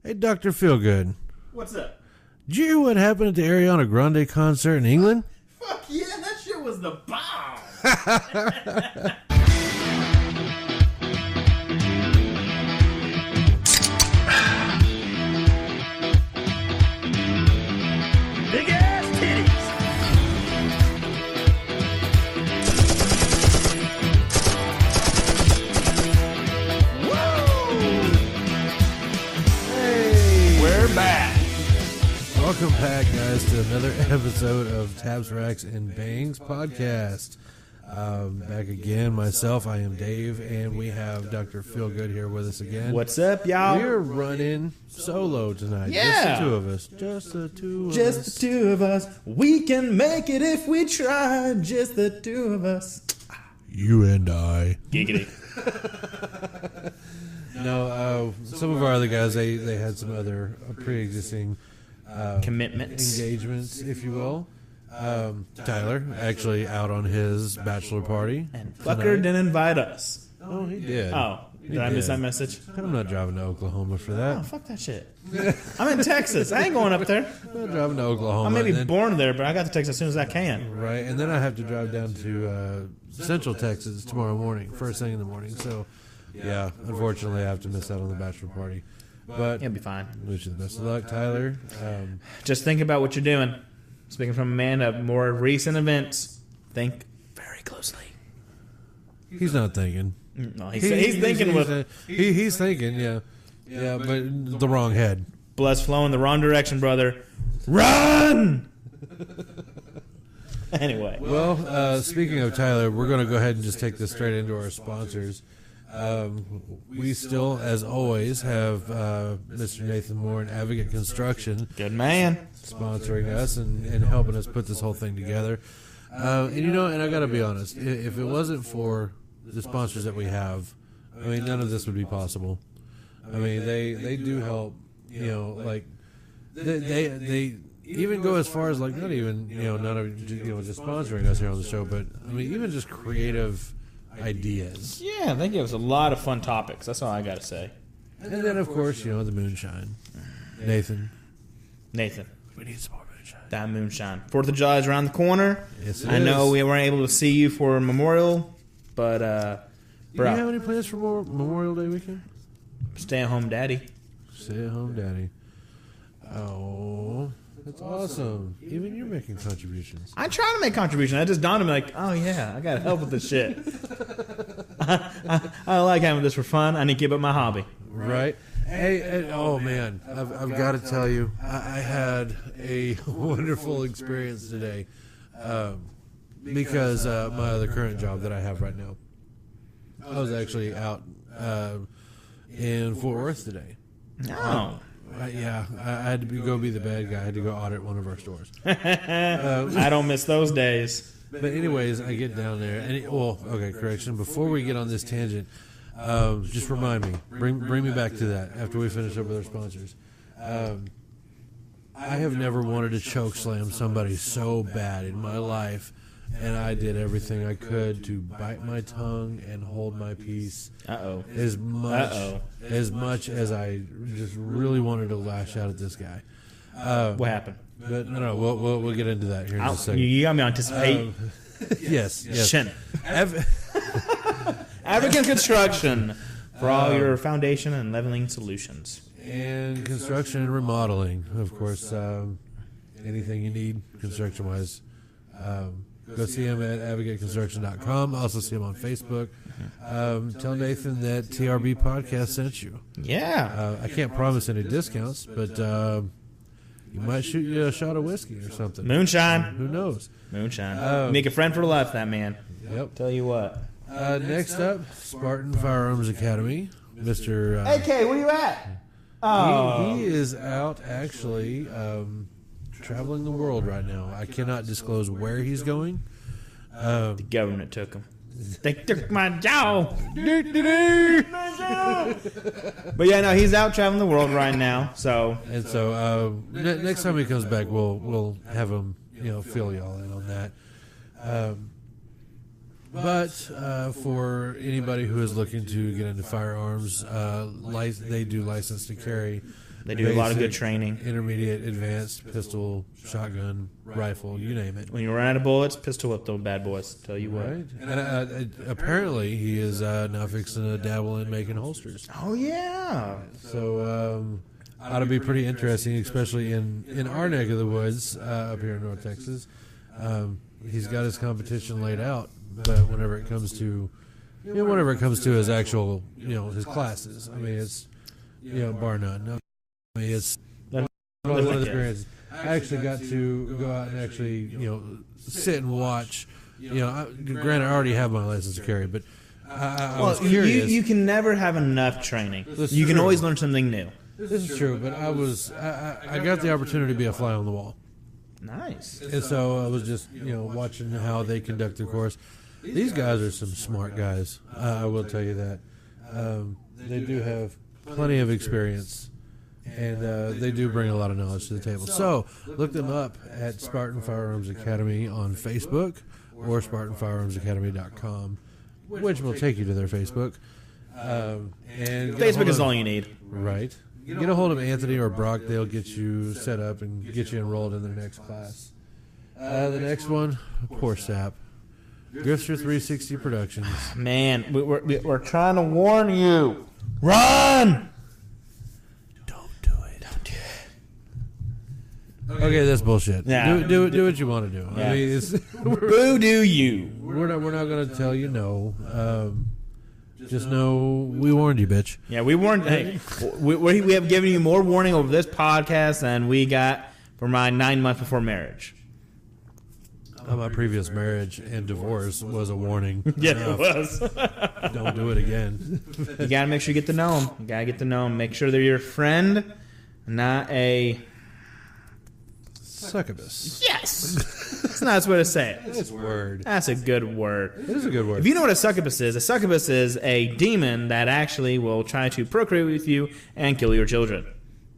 Hey, Dr. Feelgood. What's up? Did you hear what happened at the Ariana Grande concert in England? Fuck yeah, that shit was the bomb. Big ass titties. We're back. Welcome back, guys, to another episode of Tabs, Racks, and Bangs podcast. Back again, myself, I am Dave, and we have Dr. Feelgood here with us again. What's up, y'all? We're running solo tonight. Yeah. Just the two of us. Just the two of us. Just the two of us. We can make it if we try. Just the two of us. You and I. Giggity. No, some of our other guys, they had some other pre-existing Commitments. engagements, if you will. Tyler actually out on his bachelor party. And fucker didn't invite us. Oh, he did. Oh, did I miss that message? I'm not driving to Oklahoma for that. Oh, fuck that shit. I'm in Texas. I ain't going up there. I'm not driving to Oklahoma. I may be and then- born there, but I got to Texas as soon as I can. Right, and then I have to drive down to Central Texas tomorrow morning, first thing in the morning. So, yeah, unfortunately, I have to miss out on the bachelor party. But You'll be fine. wish you the best of luck, Tyler. Just think about what you're doing. Speaking from a man of more recent events, think very closely. He's not thinking. No, he's thinking with He's thinking, yeah. Yeah, but the wrong head. blood's flowing the wrong direction, brother. Run! Anyway. Well, speaking of Tyler, we're going to go ahead and just take this straight into our sponsors. We still, as always, have Mr. Nathan Moore and Advocate Construction Good man. sponsoring us and helping us put this whole thing together. And I got to be honest, if it wasn't for the sponsors that we have, I mean, none of this would be possible. I mean, they do help, like they even go as far as like not even just sponsoring us here on the show, but I mean even just creative ideas. Yeah, they give us a lot of fun topics. That's all I got to say. And then of course the moonshine. Nathan, we need some more moonshine. That moonshine. 4th of July is around the corner. Yes, it I know is. we weren't able to see you for Memorial, but Do you have any plans for Memorial Day weekend? stay at home daddy. Stay at home, Daddy. Oh, that's awesome. Even you're making contributions. I try to make contributions. I just dawned on me like, oh yeah, I got to help with this shit. I like having this for fun. I need to keep up my hobby. Right? Hey, oh man, I've got to tell you, I had a wonderful experience today because my other current job that I have right now, I was actually out in Fort Worth today. Oh. I had to go be the bad guy. I had to go audit one of our stores. I don't miss those days. But anyways, I get down there, and correction. Before we get on this tangent, just remind me, bring me back to that after we finish up with our sponsors. I have never wanted to choke slam somebody so bad in my life, and I did everything I could to bite my tongue and hold my peace. As much as I just really wanted to lash out at this guy. What happened? But no, we'll get into that here in just a second. You got me on anticipate. Yes. Shin. Advocate Construction for all your foundation and leveling solutions. And construction and remodeling, of course. Anything you need construction-wise. Go see him at advocateconstruction.com. Also see him on Facebook. Tell Nathan that TRB Podcast sent you. Yeah. I can't promise any discounts, but you might shoot you a shot of whiskey or something. Moonshine. Who knows? Moonshine. Make a friend for life, that man. Yep. Tell you what. Next up, Spartan Firearms Academy. Mr. AK, where you at? Oh. He is out actually traveling the world right now. I cannot disclose where he's going. The government took him. They took my job. But yeah, no, he's out traveling the world right now. So Next time he comes back, we'll have him fill y'all in on that. But for anybody who is looking to get into firearms, they do license to carry They do a lot of good basic, training. Intermediate, advanced, pistol, shotgun, rifle, you name it. When you run out of bullets, pistol whip those bad boys. Tell you what. Right. And apparently he is now fixing to dabble in making holsters. Oh, yeah. So ought to be pretty interesting, especially in our neck of the woods up here in North Texas. He's got his competition laid out, but whenever it comes to his actual, his classes, I mean, it's, bar none. I mean, it's one of the experiences. I actually got to go out and actually, sit and watch. Granted, I already have my license to carry, but I was curious. You can never have enough training. This is You can true. always learn something new. This is true, but I got the opportunity to be a fly on the wall. Nice. And so I was just, watching how they conduct the course. These guys are some smart guys. I will tell you that. They do have plenty of experience, and they do bring a lot of knowledge to the table. So look them up at Spartan Firearms Academy on Facebook or SpartanFirearmsAcademy.com, which will take you to their Facebook. And Facebook is all you need. Right. Get a hold of Anthony or Brock. They'll get you set up and get you enrolled in their next class. The next one, poor sap. Grifter 360 Productions. Man, we're trying to warn you. Run! Don't do it. Don't do it. Okay, that's bullshit. Yeah. Do what you want to do. Yeah. I mean, Boo do you. we're not going to tell you no. Just know we warned you, bitch. Yeah, we warned. Hey, we have given you more warning over this podcast than we got for my 9 months before marriage. My previous marriage and divorce was a warning. Yeah, it was. Don't do it again. You gotta make sure you get to know them. You gotta get to know them. Make sure they're your friend, not a Succubus. yes. That's not the way to say it. That's word. That's a good word. It is a good word. If you know what a succubus is a demon that actually will try to procreate with you and kill your children.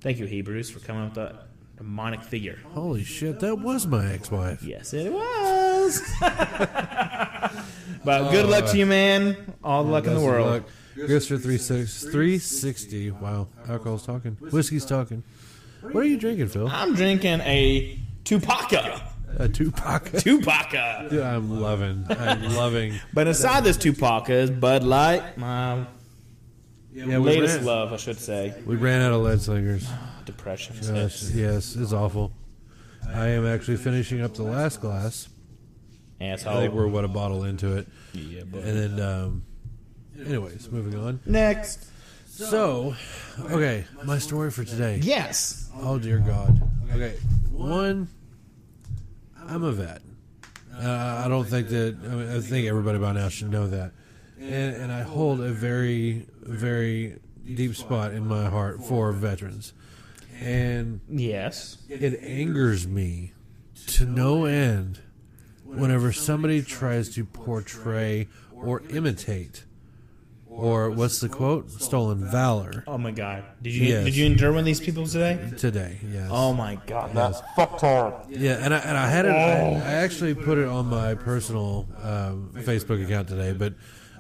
Thank you, Hebrews, for coming up with that demonic figure. Holy shit, that was my ex-wife. Yes, it was. But good luck to you, man. All the luck in the world. Grifter 360. Wow, alcohol's talking. Whiskey's talking. What are you drinking, Phil? I'm drinking a Tupaca. A Tupac. Tupaca. Dude, I'm loving. But inside this Tupaca is Bud Light, my Yeah, latest love, I should say. We ran out of lead slingers. Depression. Yes, it's awful. I am actually finishing up the last glass. Asshole. I think we're a bottle into it. Yeah, but And then, anyways, moving on. next. So, okay, my story for today. Yes. Oh, dear God. Okay, one, I'm a vet. I don't think that, I think everybody by now should know that. And I hold a very, very deep spot in my heart for veterans. And Yes. it angers me to no end whenever somebody tries to portray or imitate, or what's the quote? Stolen valor. Oh my God. Did Yes. you endure one of these people today? Today, yes. Oh my God. Yes. Fucked hard. Yeah, and I had it. I actually put it on my personal Facebook account today, but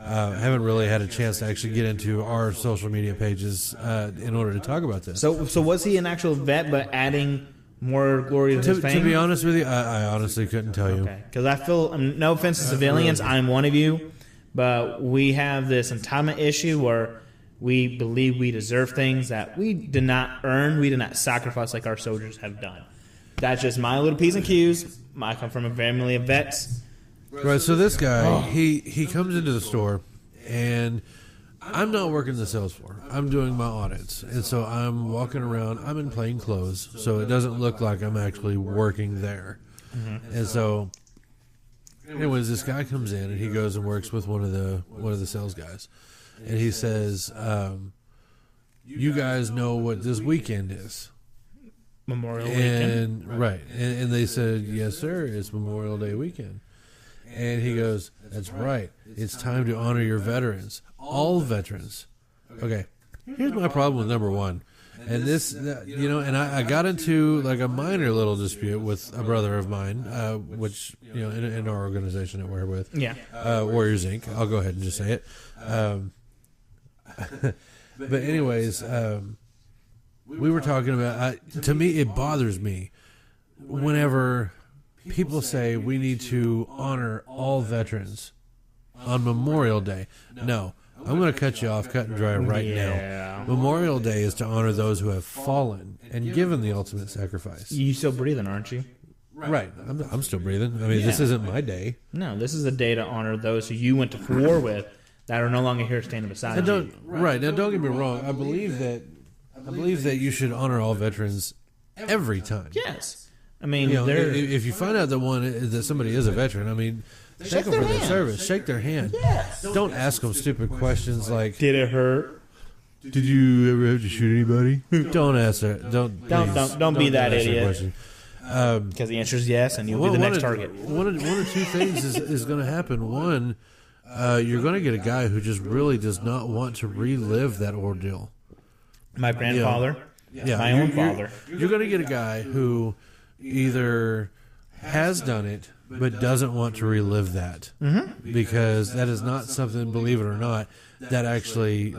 haven't really had a chance to actually get into our social media pages in order to talk about this. So was he an actual vet, but adding more glory to his fame? To be honest with you, I honestly couldn't tell you. Okay. Because I feel, no offense to civilians, I'm one of you, but we have this entitlement issue where we believe we deserve things that we did not earn, we did not sacrifice like our soldiers have done. That's just my little P's and Q's. I come from a family of vets. Right, so this guy, he comes into the store, and I'm not working the sales floor. I'm doing my audits. And so I'm walking around. I'm in plain clothes, so it doesn't look like I'm actually working there. Mm-hmm. And so, anyways, this guy comes in, and he goes and works with one of the sales guys. And he says, you guys know what this weekend is. Memorial Weekend. Right. And they said, yes, sir, it's Memorial Day weekend. And he goes, that's right. It's time to honor your veterans. All veterans. Okay. Here's my problem with number one. And this, and I got into like a minor little dispute with a brother of mine, which, in our organization that we're with. Yeah. Warriors Inc. I'll go ahead and just say it. But anyways, we were talking about, to me, it bothers me whenever people say we need to honor all veterans on Memorial Day. No, I'm going to cut you off, cut and dry right now. Memorial Day is to honor those who have fallen and given the ultimate sacrifice. You still breathing, aren't you? Right. I'm still breathing. I mean, this isn't my day. No, this is a day to honor those who you went to war with that are no longer here standing beside you. Right. Now, don't get me wrong. I believe that you should honor all veterans every time. Yes. I mean, if you find out that somebody is a veteran, I mean, thank them for their service. Shake their hand. Yes. Don't ask them stupid questions like, did it hurt? Did you ever have to shoot anybody? Don't ask her. Don't be that idiot. Because the answer is yes, and you'll be the next target. One or two things is going to happen. One, you're going to get a guy who just really does not want to relive that ordeal. My grandfather, my own father. You're going to get a guy who either has done it but doesn't want to relive that, because that is not something, believe it or not, that actually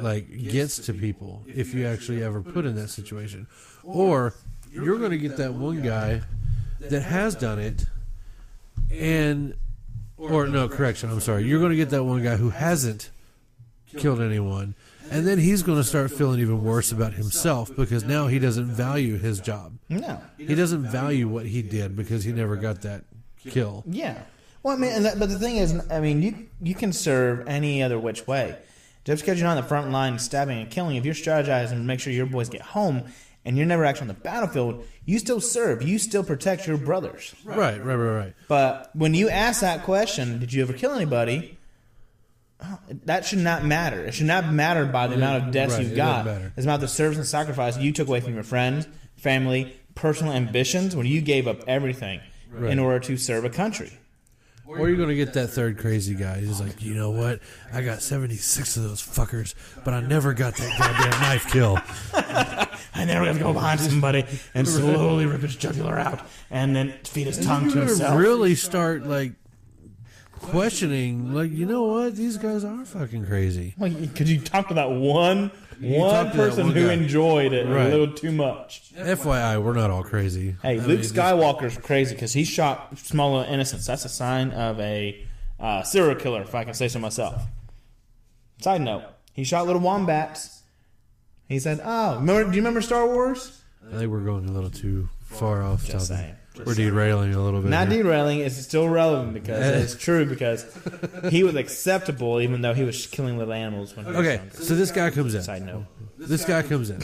gets to people if you actually ever put in that situation. Or you're going to get that one guy that has done it, you're going to get that one guy who hasn't killed anyone, and then he's going to start feeling even worse about himself because now he doesn't value his job. No. He doesn't value what he did because he never got that kill. Yeah. Well, I mean, but the thing is, I mean, you can serve any other which way. Just because you're not on the front line stabbing and killing, if you're strategizing to make sure your boys get home and you're never actually on the battlefield, you still serve. You still protect your brothers. Right. But when you ask that question, did you ever kill anybody? That should not matter. It should not matter by the amount of deaths you've got. It's about the service and sacrifice you took away from your friends, family, personal ambitions when you gave up everything in order to serve a country. Or you're going to get that third crazy guy who's like, you know what? I got 76 of those fuckers, but I never got that goddamn knife kill. I never got to go behind somebody and slowly rip his jugular out and then feed his tongue to himself. Really start, questioning, you know what? These guys are fucking crazy. Could you talk to that one person who enjoyed it a little too much? FYI, we're not all crazy. Hey, Luke Skywalker's crazy because he shot small little innocents. That's a sign of a serial killer, if I can say so myself. Side note, he shot little wombats. He said, do you remember Star Wars? I think we're going a little too far off Just topic. saying. We're derailing a little bit. Not here. derailing, it's still relevant because it's true, because he was acceptable even though he was killing little animals when he was younger. So this guy comes in. Side note. This guy comes in.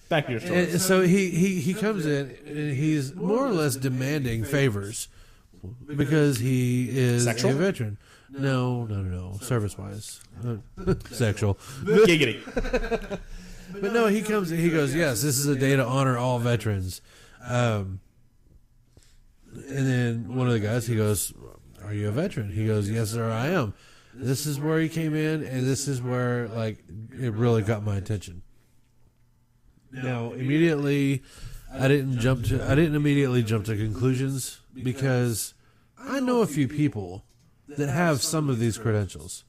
Back to your story. So he comes in and he's more or less demanding favors because he is Sexual? a veteran. No. Service-wise. Sexual. Giggity. But no, he comes and he goes, yes, this is a day to honor all veterans. And then one of the guys, he goes, are you a veteran? He goes, yes, sir, I am. This is where he came in, and this is where, it really got my attention. Now, immediately, I didn't immediately jump to conclusions because I know a few people that have some of these credentials.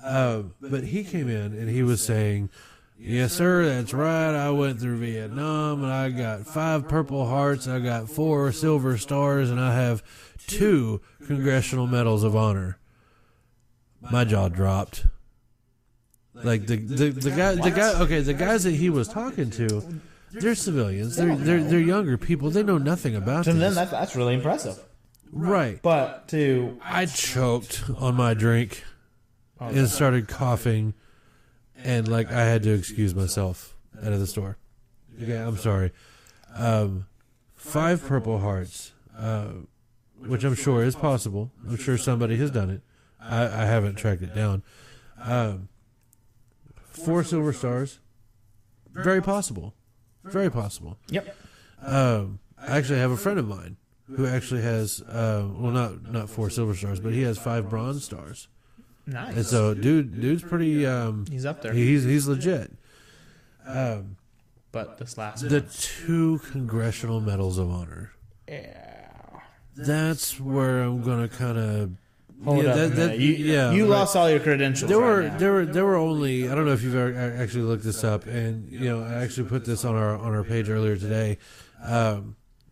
But he came in and he was saying, yes, sir, that's right. I went through Vietnam, and I got 5 Purple Hearts, I got 4 Silver Stars, and I have 2 Congressional Medals of Honor. My jaw dropped. The guys that he was talking to, they're civilians. They're younger people. They know nothing about To this. them, that's really impressive. Right. But I choked on my drink and started coughing. And I had to excuse myself out of the store. Okay, I'm sorry. 5 Purple Hearts, which I'm sure is possible. I'm sure somebody has done it. I haven't tracked it down. 4 Silver Stars, very possible. Very possible. Yep. I actually have a friend of mine who actually has, not 4 Silver Stars, but he has 5 Bronze Stars. Nice. And so, dude's pretty. He's up there. He's legit. But this last The 2 Congressional Medals of Honor. yeah. That's where I'm gonna kind of Hold up a minute. You lost all your credentials. There were only, I don't know if you've ever actually looked this up, and I actually put this on our page earlier today.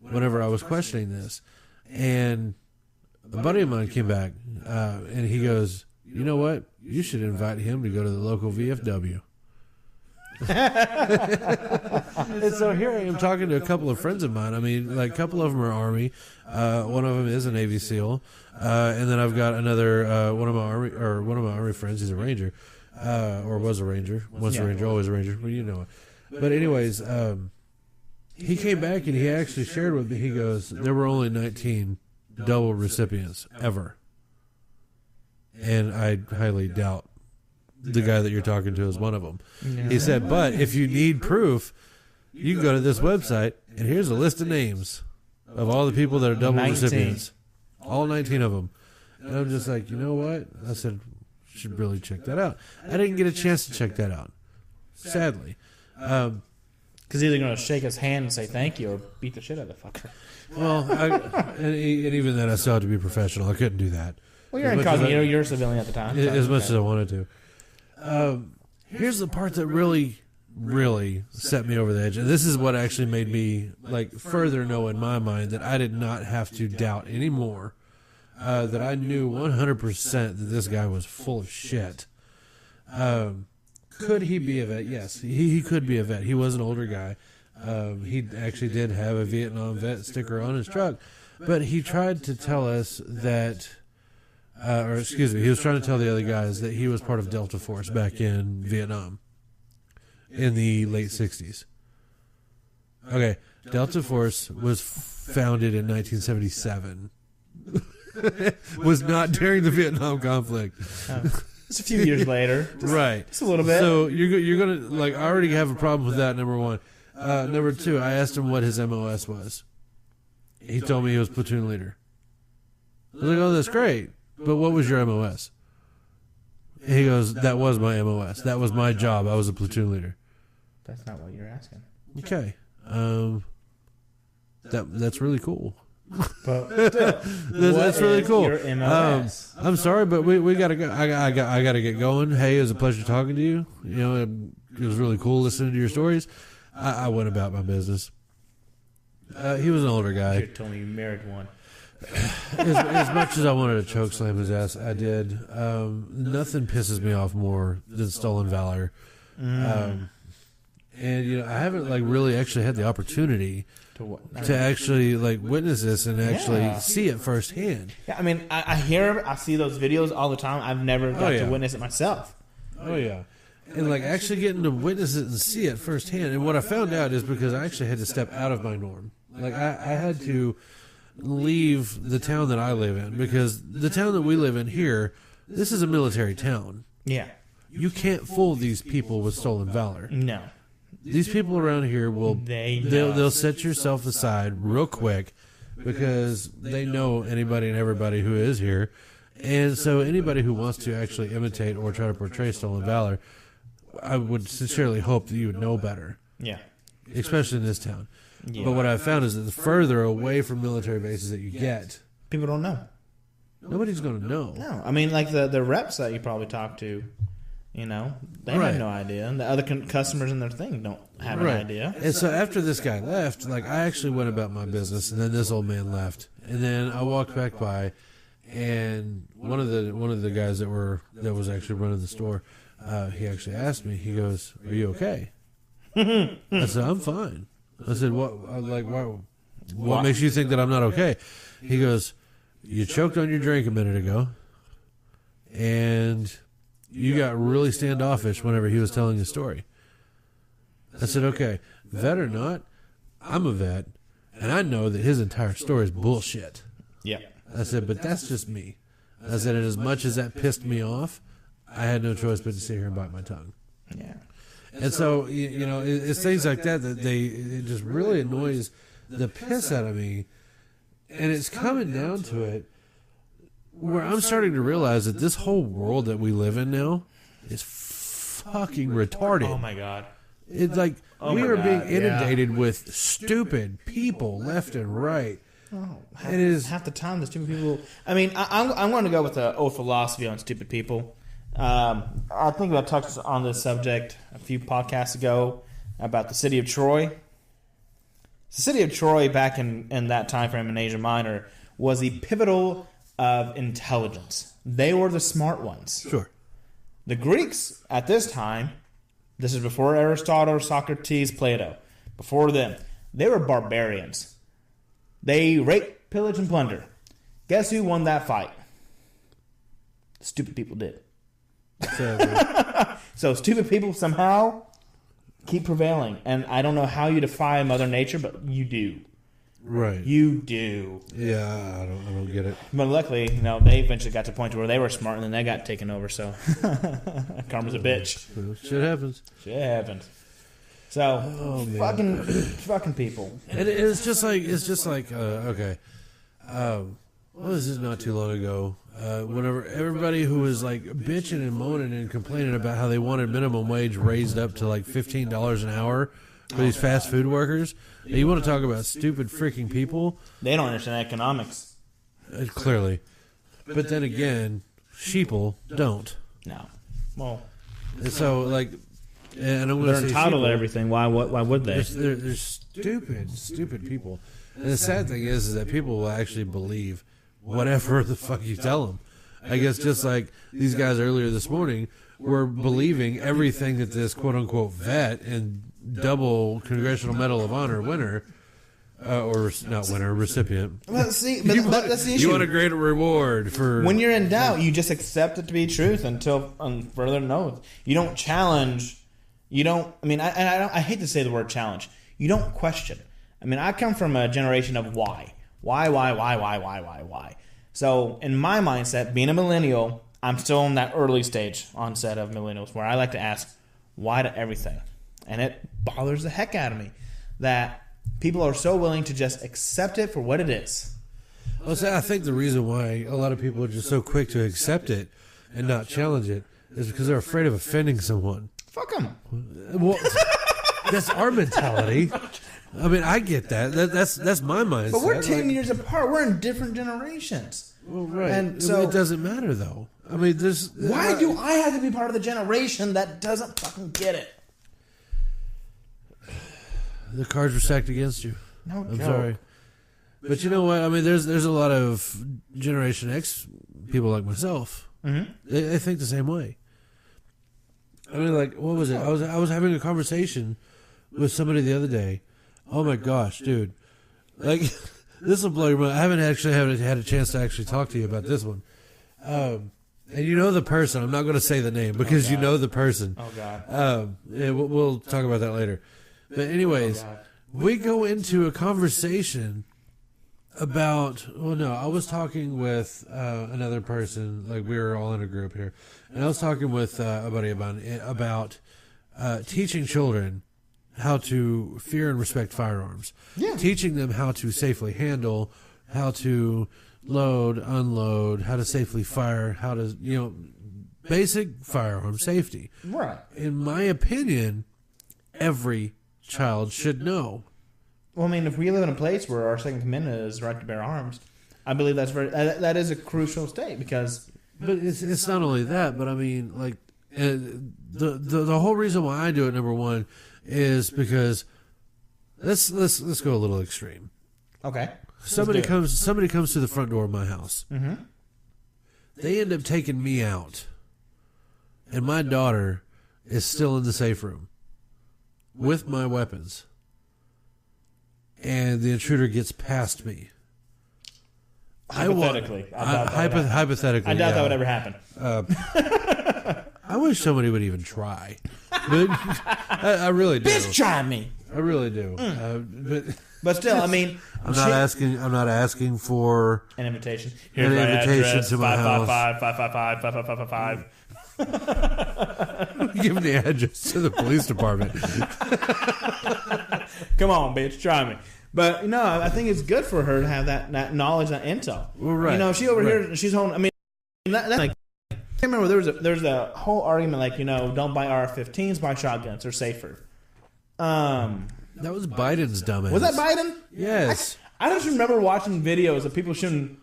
Whenever I was questioning this, and a buddy of mine came back, and he goes, "You know what? You should invite him to go to the local VFW." And so here I am talking to a couple of friends of mine. I mean, like, a couple of them are Army. One of them is a Navy SEAL, and then I've got another one of my Army friends. He's a Ranger, or was a Ranger. Once a Ranger, always a Ranger. Well, you know it. But anyways, he came back and he actually shared with me. He goes, "There were only 19 double recipients ever," and I highly doubt the guy that you're talking to is one of them. Yeah. He said, "But if you need proof, you can go to this website, and here's a list of names of all the people that are double recipients. All 19 of them." And I'm just like, you know what? I said, should really check that out. I didn't get a chance to check that out, sadly. Because he's either going to shake his hand and say thank you or beat the shit out of the fucker. Well, and even then, I still had to be professional. I couldn't do that. Well, you're incognito. You're a civilian at the time. As much as I wanted to. Here's the part that really, really set me over the edge, and this is what actually made me further know in my mind that I did not have to doubt anymore. That I knew 100% that this guy was full of shit. Could he be a vet? Yes, he could be a vet. He was an older guy. He actually did have a Vietnam vet sticker on his truck, but he tried to tell us that. He was trying to tell the other guys that he was part of Delta Force back in Vietnam in the late 60s. Okay, Delta Force was founded in 1977. Was not during the Vietnam conflict. It's a few years later. Right. Just a little bit. So you're going to, I already have a problem with that, number one. Number two, I asked him what his MOS was. He told me he was platoon leader. I was like, oh, that's great. But what was your MOS? He goes, that was my MOS. That was my job. I was a platoon leader. That's not what you're asking. Okay. That's really cool. But that's really cool. Your MOS? I'm sorry, but we gotta go. I gotta get going. Hey, it was a pleasure talking to you. It was really cool listening to your stories. I went about my business. He was an older guy. You told me you married one. As much as I wanted to choke slam his ass, I did. Nothing pisses me off more than stolen valor. And I haven't really actually had the opportunity to actually witness this and actually see it firsthand. Yeah, I mean, I see those videos all the time. I've never got to witness it myself. Oh yeah. And actually getting to witness it and see it firsthand. And what I found out is because I actually had to step out of my norm. I had to leave the town that I live in, because the town that we live in here, this is a military town. Yeah. You can't fool these people with stolen valor. No. These people around here they'll set yourself aside real quick because they know anybody and everybody who is here. And so anybody who wants to actually imitate or try to portray stolen valor, I would sincerely hope that you would know better. Yeah. Especially in this town. Yeah. But what I've found is that the further away from military bases that you get, people don't know. Nobody's going to know. No. I mean, the reps that you probably talk to, they have no idea. And the other customers in their thing don't have an idea. And so after this guy left, I actually went about my business, and then this old man left. And then I walked back by, and one of the guys that was actually running the store, he actually asked me, he goes, "Are you okay?" I said, "I'm fine." I said, what makes you think that I'm not okay? He goes, "You choked on your drink a minute ago, and you got really standoffish whenever he was telling his story." I said, "Okay, vet or not, I'm a vet, and I know that his entire story is bullshit." Yeah. I said, "But that's just me." I said, "And as much as that pissed me off, I had no choice but to sit here and bite my tongue." Yeah. And so, it's things like that it just really annoys the piss out of me. And it's coming down to it where I'm starting to realize that this whole world that we live in now is fucking retarded. Oh, my God. It's we are being inundated with stupid people left and right. It is half the time the stupid people. I mean, I'm going to go with the old philosophy on stupid people. I think I touched on this subject a few podcasts ago about the city of Troy. The city of Troy back in that time frame in Asia Minor was the pivotal of intelligence. They were the smart ones. Sure. The Greeks at this time, this is before Aristotle, Socrates, Plato. Before them, they were barbarians. They raped, pillage, and plunder. Guess who won that fight? Stupid people did. So stupid people somehow keep prevailing. And I don't know how you defy Mother Nature, but you do. Right. You do. Yeah, I don't get it. But luckily, they eventually got to the point where they were smart and then they got taken over. So karma's a bitch. Shit happens. Shit happens. So fucking people. And it's just like okay. This is not too long ago. Whenever everybody who was like bitching and moaning and complaining about how they wanted minimum wage raised up to like $15 an hour for these fast food workers, you want to talk about stupid freaking people? They don't understand economics. Clearly, but then again, sheeple don't. No. Well, so like. And I'm they're entitled to everything. Why would they? They're stupid people. And the sad thing is that people will actually believe whatever the fuck you tell them. I guess just like these guys earlier this morning were believing everything that this quote-unquote vet and double Congressional Medal of Honor winner, or not winner, recipient. Well, see, but that's the issue. You want a greater reward for... When you're in doubt, you just accept it to be truth until further notice. You don't challenge... You don't. I mean, I hate to say the word challenge. You don't question. I mean, I come from a generation of why. So, in my mindset, being a millennial, I'm still in that early stage onset of millennials where I like to ask why to everything, and it bothers the heck out of me that people are so willing to just accept it for what it is. Well, so I think the reason why a lot of people are just so quick to accept it and not challenge it is because they're afraid of offending someone. Fuck them. Well, that's our mentality. I mean, I get that. That's my mindset. But we're 10 years apart. We're in different generations. Well, right. And so it doesn't matter, though. I mean, there's... Why do I have to be part of the generation that doesn't fucking get it? The cards were stacked against you. No I'm joke. sorry. But you know what? I mean, there's a lot of Generation X people like myself. Mm-hmm. They think the same way. I mean, like, what was it? I was having a conversation with somebody the other day. Oh my gosh, dude! Like, this will blow your mind. I haven't actually had a chance to actually talk to you about this one. And you know the person. I'm not going to say the name because you know the person. Oh God. Yeah, we'll talk about that later. But anyways, we go into a conversation about. Well, no, I was talking with another person. Like, we were all in a group here. And I was talking with a buddy about teaching children how to fear and respect firearms. Yeah. Teaching them how to safely handle, how to load, unload, how to safely fire, how to, basic firearm safety. Right. In my opinion, every child should know. Well, I mean, if we live in a place where our Second Amendment is right to bear arms, I believe that is a crucial state because... But it's not only that, but I mean, like, the whole reason why I do it, number one, is because let's go a little extreme. Okay. Somebody comes to the front door of my house. Mm-hmm. They end up taking me out, and my daughter is still in the safe room with my weapons, and the intruder gets past me. Hypothetically. Hypothetically. I doubt that would ever happen. I wish somebody would even try. But I really do. Bitch, try me. I really do. But still, I mean... I'm not asking for... An invitation. Here's an invitation to my house. 555-555-555-555. Give me the address to the police department. Come on, bitch, try me. But, I think it's good for her to have that knowledge, that intel. Well, right. She over here, she's holding... I mean, that's like... I remember there was a whole argument like, don't buy AR-15s, buy shotguns. They're safer. That was Biden's dumbass. Was that Biden? Yes. I just remember watching videos of people shooting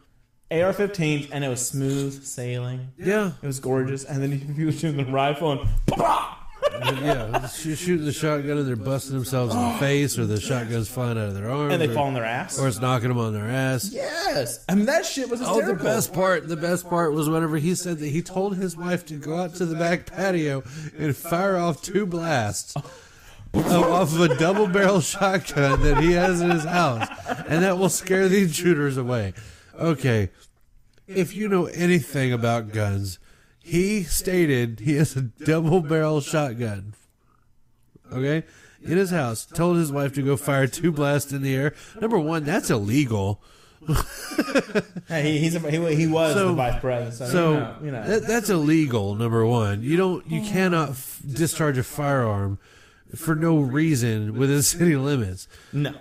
AR-15s, and it was smooth sailing. Yeah. It was gorgeous. And then people shooting the rifle, and yeah, shooting the shotgun and they're busting themselves in the face, or the shotgun's flying out of their arms, and they fall on their ass, or it's knocking them on their ass. Yes, I mean that shit was hysterical. Oh, the best part was whenever he said that he told his wife to go out to the back patio and fire off 2 blasts off of a double-barrel shotgun that he has in his house, and that will scare the intruders away. Okay, if you know anything about guns, he stated he has a double-barrel shotgun, okay, in his house. Told his wife to go fire 2 blasts in the air. Number one, that's illegal. Hey, he was the vice president, so you know. That's illegal. Number one, you cannot discharge a firearm for no reason within city limits. No.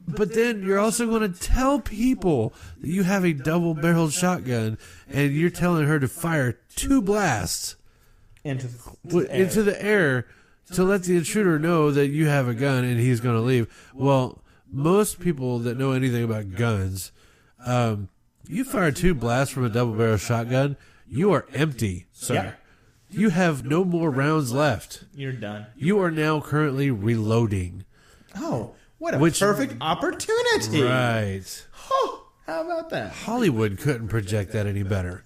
But then you're also going to tell people that you have a double-barreled shotgun, and you're telling her to fire 2 blasts into the air to let the intruder know that you have a gun and he's going to leave. Well, most people that know anything about guns, you fire 2 blasts from a double-barrel shotgun, you are empty, sir. Yeah. You have no more rounds left. You're done. You are now currently reloading. Oh, what a perfect opportunity. Right. Oh, how about that? Hollywood couldn't project that any better.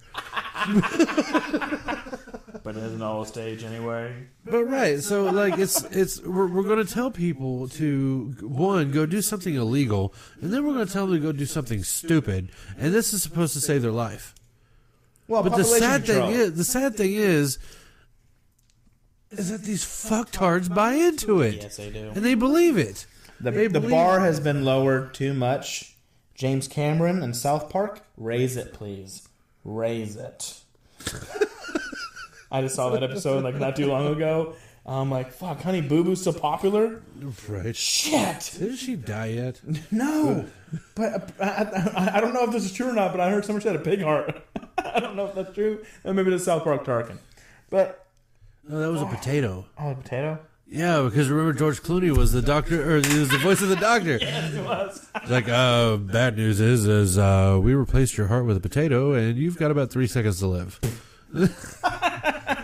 But it isn't all a stage anyway. But right, so like we're going to tell people to, one, go do something illegal, and then we're going to tell them to go do something stupid, and this is supposed to save their life. Well, but the sad thing is that these fucktards buy into it. Yes, they do, and they believe it. The bar has been lowered too much. James Cameron and South Park, raise it, please. Raise it. I just saw that episode like not too long ago. I'm like, fuck, Honey Boo Boo's so popular. Right. Shit. Didn't she die yet? No. But I don't know if this is true or not, but I heard someone she had a pig heart. I don't know if that's true. And maybe it's South Park Tarkin. But. No, that was a potato. Oh, a potato? Yeah, because remember George Clooney was the doctor, or he was the voice of the doctor. Yes, it was. It's like, bad news is we replaced your heart with a potato, and you've got about 3 seconds to live. Like,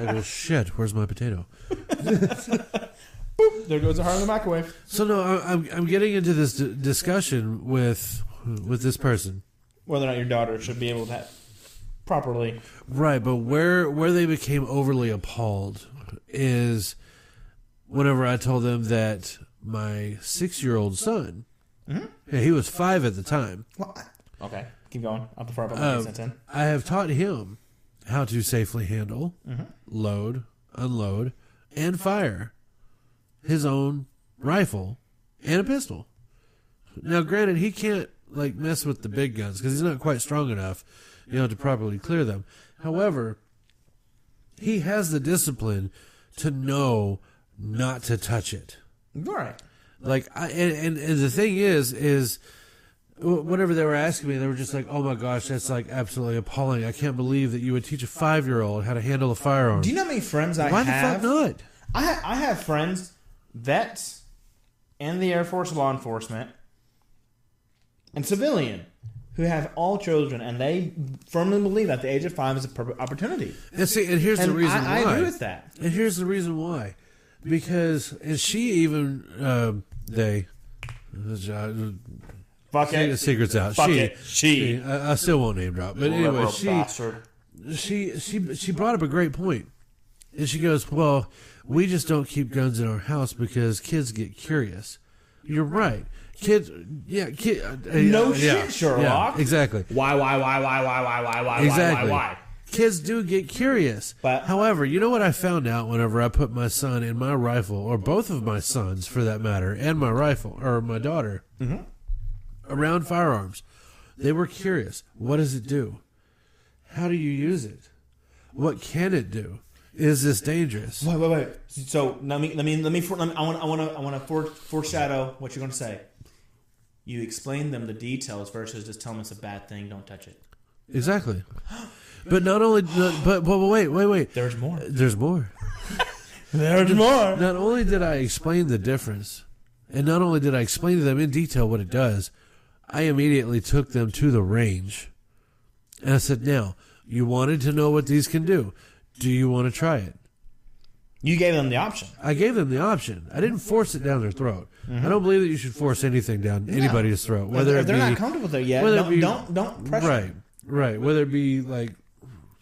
well, shit, where's my potato? Boop, there goes the heart in the microwave. So no, I'm getting into this discussion with this person. Whether or not your daughter should be able to properly. Right, but where they became overly appalled is whenever I told them that my 6-year-old son, he was 5 at the time. Well, okay, keep going. I'll prefer about I have taught him how to safely handle, load, unload, and fire his own rifle and a pistol. Now, granted, he can't like mess with the big guns because he's not quite strong enough, to properly clear them. However, he has the discipline to know not to touch it. Right. Like, and the thing is whenever they were asking me, they were just like, "Oh my gosh, that's like absolutely appalling! I can't believe that you would teach a 5-year-old how to handle a firearm." Do you know how many friends I have? Why the fuck not? I have friends, vets, in the Air Force law enforcement, and civilian, who have all children, and they firmly believe at the age of 5 is a perfect opportunity. And see, and here's the reason why. I agree with that. And here's the reason why. Because, and she even, Fuck it. The secret's out. Fuck it. She. I still won't name drop. But anyway, she brought up a great point. And she goes, well, we just don't keep guns in our house because kids get curious. You're right. Kids, shit, Sherlock. Yeah, exactly. Why? Exactly. Why? Kids do get curious. But, however, you know what I found out whenever I put my son in my rifle, or both of my sons for that matter, and my rifle, or my daughter, around firearms? They were curious. What does it do? How do you use it? What can it do? Is this dangerous? Wait. So let me. I want to foreshadow what you're going to say. You explain them the details versus just tell them it's a bad thing. Don't touch it. Exactly. But not only, but wait. There's more. There's more. There's more. Not only did I explain the difference, and not only did I explain to them in detail what it does, I immediately took them to the range. And I said, now, you wanted to know what these can do. Do you want to try it? You gave them the option. I gave them the option. I didn't force it down their throat. I don't believe that you should force anything down anybody's throat. Whether if they're not comfortable with it yet, don't pressure. Right. Whether it be like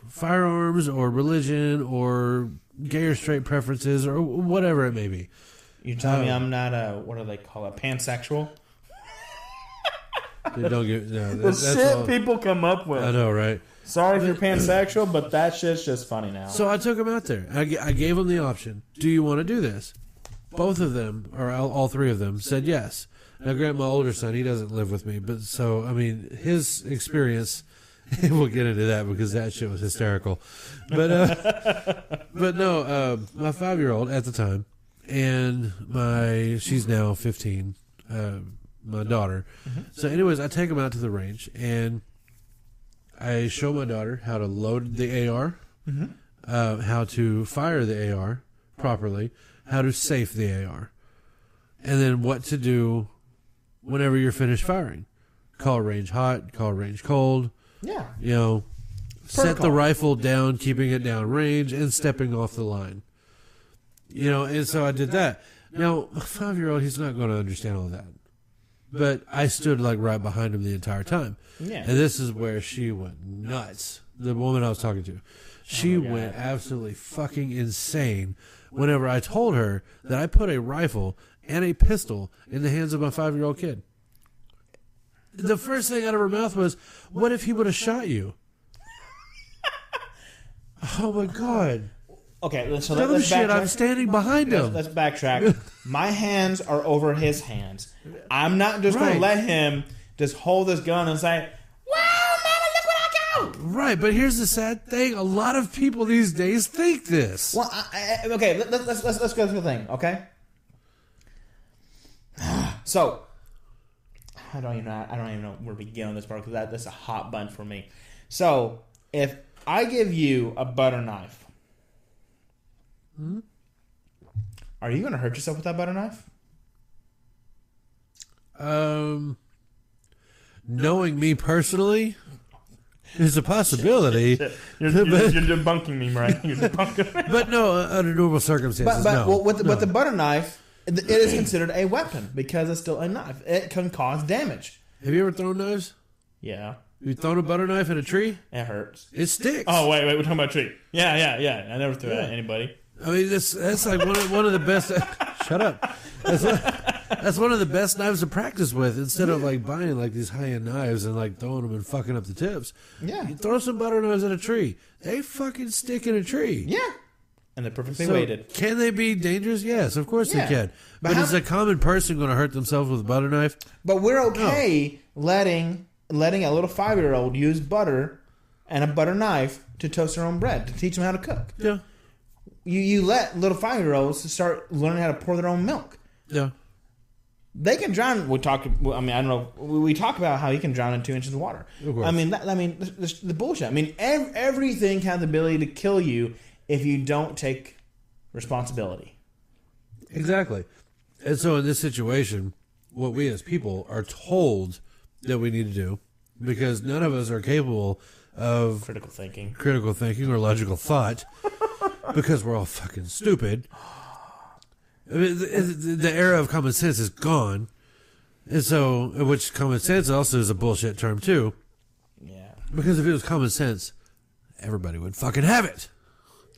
firearms or religion or gay or straight preferences or whatever it may be. You're telling me I'm not a, what do they call it, pansexual? They don't get the shit all people come up with. I know, right? Sorry if you're pansexual, but that shit's just funny now. So I took them out there. I gave them the option. Do you want to do this? Both of them, or all three of them, said yes. Now, grant my older son, he doesn't live with me, but so, I mean, his experience, we'll get into that because that shit was hysterical. But no, my 5-year-old at the time, and she's now 15, my daughter. So anyways, I take them out to the range, and I show my daughter how to load the AR, how to fire the AR properly, how to safe the AR, and then what to do whenever you're finished firing. Call range hot, call range cold. Yeah. You know, set the rifle down, keeping it down range, and stepping off the line. You know, and so I did that. Now, my 5-year-old, he's not going to understand all that. But I stood like right behind him the entire time. Yeah. And this is where she went nuts. The woman I was talking to. She went absolutely fucking insane whenever I told her that I put a rifle and a pistol in the hands of my 5-year-old kid. The first thing out of her mouth was, what if he would have shot you? Oh my God. Okay, so let's backtrack. I'm backtrack. standing behind him. Let's backtrack. My hands are over his hands. I'm not just going to let him just hold this gun and say, "Wow, mama, look what I got!" Right, but here's the sad thing: a lot of people these days think this. Well, okay, let's go through the thing. Okay, so I don't even know where to begin on this part because that's a hot button for me. So if I give you a butter knife. Are you going to hurt yourself with that butter knife? Knowing me personally is a possibility. You're debunking me, right? You're debunking me. But no, under normal circumstances, no. Well, with the butter knife, it is considered a weapon because it's still a knife. It can cause damage. Have you ever thrown knives? Yeah. You thrown a butter knife at a tree? It hurts. It sticks. Oh, wait, we're talking about a tree. Yeah. I never threw it at anybody. I mean, that's like one of the best. Shut up. That's one of the best knives to practice with. Instead of like buying like these high-end knives and like throwing them and fucking up the tips. Yeah. You throw some butter knives at a tree. They fucking stick in a tree. Yeah. And they're perfectly weighted. Can they be dangerous? Yes, of course they can. But is a common person going to hurt themselves with a butter knife? But we're okay letting a little 5-year-old use butter and a butter knife to toast their own bread to teach them how to cook. Yeah. You let little 5-year-olds start learning how to pour their own milk. Yeah. They can drown. We talk about how you can drown in 2 inches of water. Of course. I mean, the bullshit. I mean, everything has the ability to kill you if you don't take responsibility. Exactly. And so in this situation, what we as people are told that we need to do, because none of us are capable of critical thinking or logical thought, because we're all fucking stupid. I mean, the era of common sense is gone. And so, which common sense also is a bullshit term too. Yeah. Because if it was common sense, everybody would fucking have it.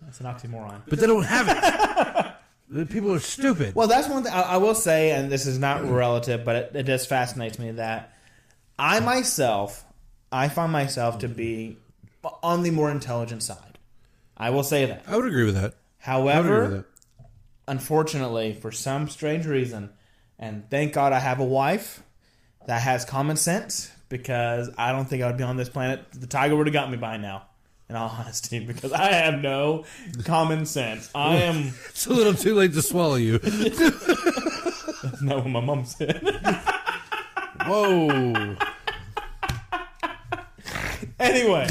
That's an oxymoron. But they don't have it. People are stupid. Well, that's one thing I will say, and this is not relative, but it just fascinates me that I find myself to be on the more intelligent side. I will say that. I would agree with that. However, unfortunately, for some strange reason, and thank God I have a wife that has common sense, because I don't think I would be on this planet. The tiger would have got me by now, in all honesty, because I have no common sense. I am... It's a little too late to swallow you. That's not what my mom said. Whoa. Anyway...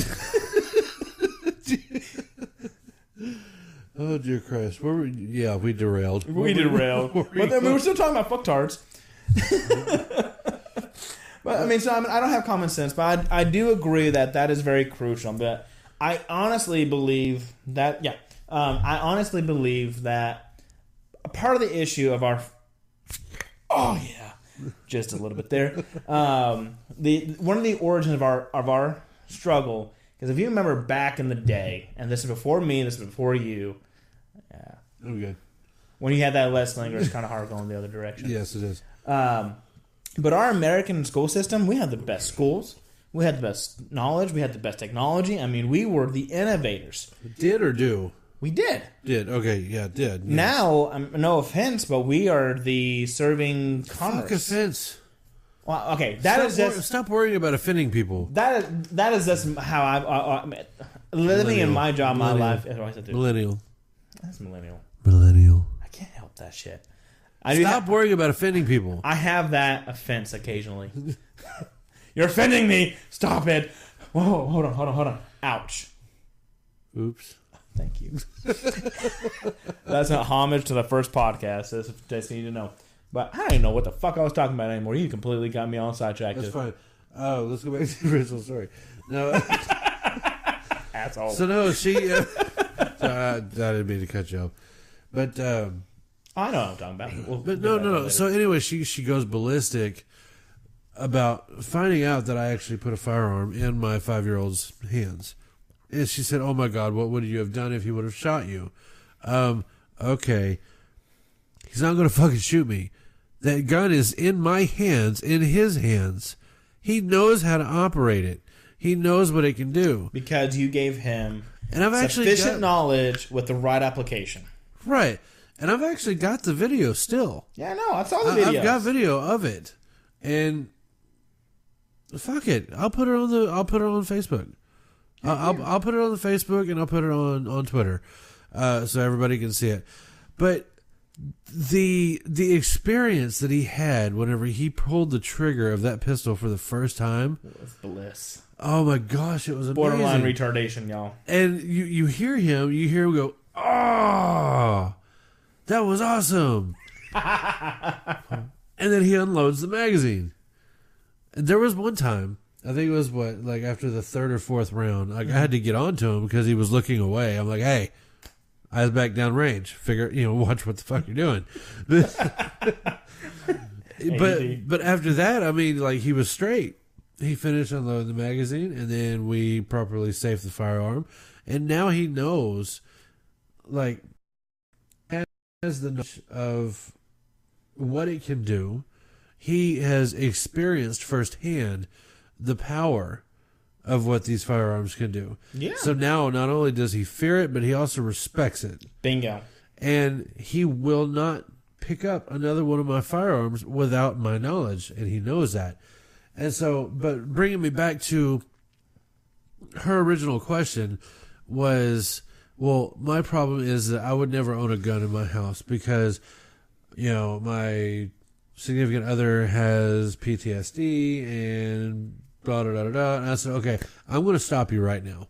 Oh, dear Christ. We derailed. We derailed. But I mean, we're still talking about fucktards. But I mean, I don't have common sense, but I do agree that is very crucial. But I honestly believe that, I honestly believe that a part of the issue of our, just a little bit there. One of the origins of our struggle, because if you remember back in the day, and this is before me, this is before you. Yeah, okay. When you had that lead slinger, it's kind of hard going the other direction. Yes, it is. But our American school system, we had the best schools. We had the best knowledge. We had the best technology. I mean, we were the innovators. Did or do? We did. Did. Okay, yeah, did. Yes. Now, no offense, but we are the serving commerce. Fuck offense. Well, okay, Stop worrying about offending people. That is just how I living in my job, my life. Millennial. That's millennial. Millennial. I can't help that shit. Stop worrying about offending people. I have that offense occasionally. You're offending me. Stop it. Whoa, hold on. Ouch. Oops. Thank you. That's not homage to the first podcast. That's just need to know. But I don't even know what the fuck I was talking about anymore. You completely got me all sidetracked. That's fine. Oh, let's go back to the original story. No. Asshole. So no, she. I didn't mean to cut you off, but. I know what I'm talking about. But no. So anyway, she goes ballistic about finding out that I actually put a firearm in my 5-year-old's hands. And she said, "Oh my God, what would you have done if he would have shot you?" Okay. He's not going to fucking shoot me. That gun is in my hands, in his hands. He knows how to operate it. He knows what it can do. Because you gave him sufficient knowledge with the right application. Right. And I've actually got the video still. Yeah, no, I saw the video. I've got video of it. And fuck it. I'll put it on Facebook. I'll put it on the Facebook and I'll put it on Twitter. So everybody can see it. But the experience that he had whenever he pulled the trigger of that pistol for the first time, it was bliss. Oh my gosh, it was amazing. Borderline retardation, y'all. And you hear him go, "Oh, that was awesome." And then he unloads the magazine. And there was one time, I think it was after the third or fourth round, I had to get on to him because he was looking away. I'm like, "Hey, eyes back down range. Watch what the fuck you're doing." But after that, I mean, he was straight. He finished unloading the magazine, and then we properly safed the firearm. And now he knows, has the knowledge of what it can do. He has experienced firsthand the power of what these firearms can do. Yeah. So now not only does he fear it, but he also respects it. Bingo. And he will not pick up another one of my firearms without my knowledge, and he knows that. And so, but bringing me back to her original question was, well, my problem is that I would never own a gun in my house because, my significant other has PTSD and blah, blah, blah, blah. And I said, okay, I'm going to stop you right now.